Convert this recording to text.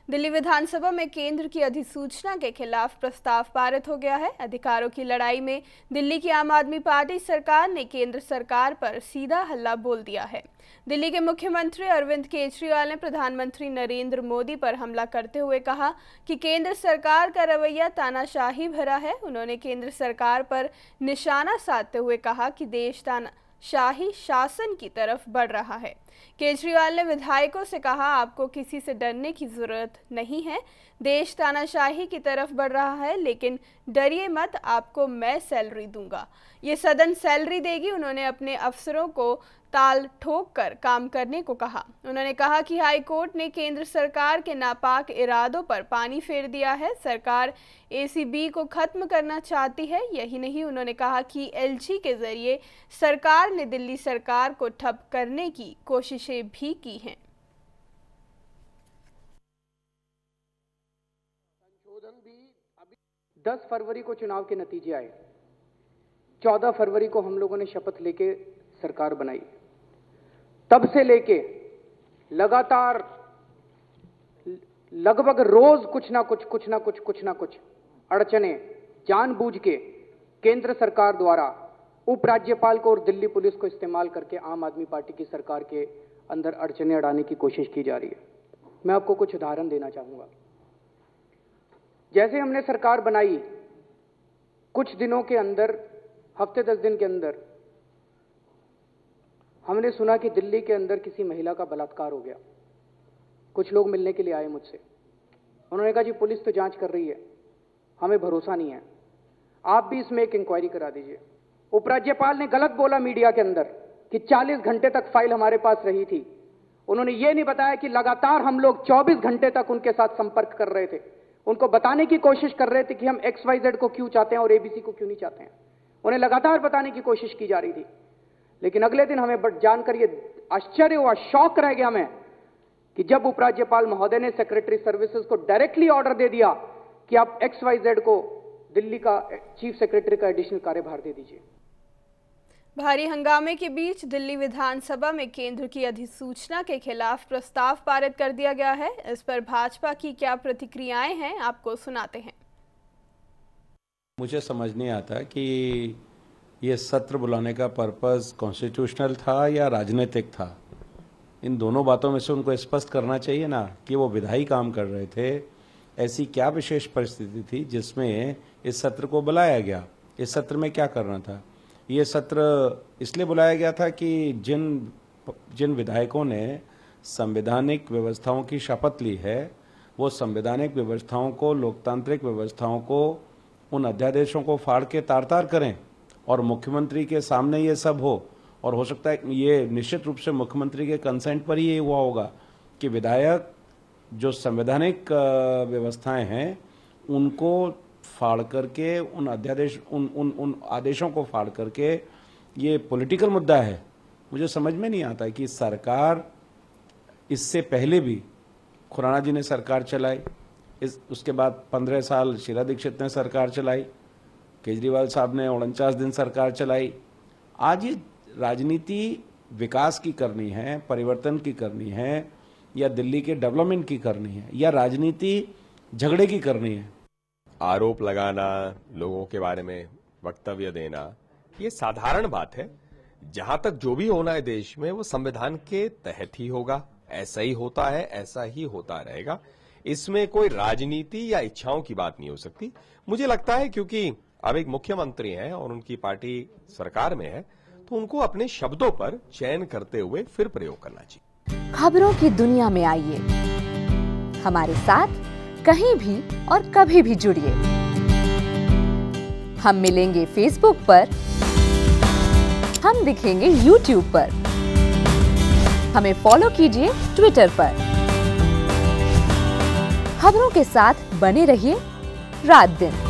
दिल्ली विधानसभा में केंद्र की अधिसूचना के खिलाफ प्रस्ताव पारित हो गया है। अधिकारों की लड़ाई में दिल्ली की आम आदमी पार्टी सरकार ने केंद्र सरकार पर सीधा हल्ला बोल दिया है। दिल्ली के मुख्यमंत्री अरविंद केजरीवाल ने प्रधानमंत्री नरेंद्र मोदी पर हमला करते हुए कहा कि केंद्र सरकार का रवैया तानाशाही भरा है। उन्होंने केंद्र सरकार पर निशाना साधते हुए कहा कि देश शाही शासन की तरफ बढ़ रहा है। केजरीवाल ने विधायकों से कहा, आपको किसी से डरने की जरूरत नहीं है। देश तानाशाही की तरफ बढ़ रहा है, लेकिन डरिए मत, आपको मैं सैलरी दूंगा। ये सदन सैलरी देगी। उन्होंने अपने अफसरों को ताल ठोक कर काम करने को कहा। उन्होंने कहा कि हाई कोर्ट ने केंद्र सरकार के नापाक इरादों पर पानी फेर दिया है। सरकार एसीबी को खत्म करना चाहती है। यही नहीं, उन्होंने कहा कि एलजी के जरिए सरकार ने दिल्ली सरकार को ठप करने की कोशिशें भी की हैं। संशोधन भी अभी 10 फरवरी को चुनाव के नतीजे आए। 14 फरवरी को हम लोगों ने शपथ लेके सरकार बनाई। तब से लेके लगातार लगभग रोज कुछ ना कुछ अड़चने जानबूझ के केंद्र सरकार द्वारा उपराज्यपाल को और दिल्ली पुलिस को इस्तेमाल करके आम आदमी पार्टी की सरकार के अंदर अड़चने अड़ाने की कोशिश की जा रही है। मैं आपको कुछ उदाहरण देना चाहूंगा। जैसे हमने सरकार बनाई, कुछ दिनों के अंदर, हफ्ते 10 दिन के अंदर हमने सुना कि दिल्ली के अंदर किसी महिला का बलात्कार हो गया। कुछ लोग मिलने के लिए आए मुझसे। उन्होंने कहा, जी पुलिस तो जांच कर रही है, हमें भरोसा नहीं है, आप भी इसमें एक इंक्वायरी करा दीजिए। उपराज्यपाल ने गलत बोला मीडिया के अंदर कि 40 घंटे तक फाइल हमारे पास रही थी। उन्होंने ये नहीं बताया कि लगातार हम लोग 24 घंटे तक उनके साथ संपर्क कर रहे थे, उनको बताने की कोशिश कर रहे थे कि हम XYZ को क्यों चाहते हैं और ABC को क्यों नहीं चाहते हैं। उन्हें लगातार बताने की कोशिश की जा रही थी। लेकिन अगले दिन हमें जानकर ये आश्चर्य हुआ, शॉक रह गया हमें, कि जब उपराज्यपाल महोदय ने सेक्रेटरी सर्विसेज को डायरेक्टली ऑर्डर दे दिया कि आप XYZ को दिल्ली का चीफ सेक्रेटरी का एडिशनल कार्यभार दे दीजिए। भारी हंगामे के बीच दिल्ली विधानसभा में केंद्र की अधिसूचना के खिलाफ प्रस्ताव पारित कर दिया गया है। इस पर भाजपा की क्या प्रतिक्रियाएं हैं, आपको सुनाते हैं। मुझे समझ नहीं आता कि ये सत्र बुलाने का पर्पस कॉन्स्टिट्यूशनल था या राजनीतिक था। इन दोनों बातों में से उनको स्पष्ट करना चाहिए ना कि वो विधायी काम कर रहे थे। ऐसी क्या विशेष परिस्थिति थी जिसमें इस सत्र को बुलाया गया? इस सत्र में क्या करना था? ये सत्र इसलिए बुलाया गया था कि जिन विधायकों ने संवैधानिक व्यवस्थाओं की शपथ ली है, वो संवैधानिक व्यवस्थाओं को, लोकतांत्रिक व्यवस्थाओं को, उन अध्यादेशों को फाड़ के तार-तार करें और मुख्यमंत्री के सामने ये सब हो। और हो सकता है ये निश्चित रूप से मुख्यमंत्री के कंसेंट पर ही ये हुआ होगा कि विधायक जो संवैधानिक व्यवस्थाएं हैं उनको फाड़ करके, उन आदेशों को फाड़ करके, ये पॉलिटिकल मुद्दा है। मुझे समझ में नहीं आता कि सरकार, इससे पहले भी खुराना जी ने सरकार चलाई, उसके बाद 15 साल शीला दीक्षित ने सरकार चलाई, केजरीवाल साहब ने 49 दिन सरकार चलाई। आज ये राजनीति विकास की करनी है, परिवर्तन की करनी है, या दिल्ली के डेवलपमेंट की करनी है, या राजनीति झगड़े की करनी है? आरोप लगाना, लोगों के बारे में वक्तव्य देना, ये साधारण बात है। जहां तक जो भी होना है देश में, वो संविधान के तहत ही होगा। ऐसा ही होता है, ऐसा ही होता रहेगा। इसमें कोई राजनीति या इच्छाओं की बात नहीं हो सकती। मुझे लगता है क्योंकि अब एक मुख्यमंत्री हैं और उनकी पार्टी सरकार में है, तो उनको अपने शब्दों पर चयन करते हुए फिर प्रयोग करना चाहिए। खबरों की दुनिया में आइए, हमारे साथ कहीं भी और कभी भी जुड़िए। हम मिलेंगे फेसबुक पर, हम दिखेंगे YouTube पर, हमें फॉलो कीजिए ट्विटर पर। खबरों के साथ बने रहिए रात दिन।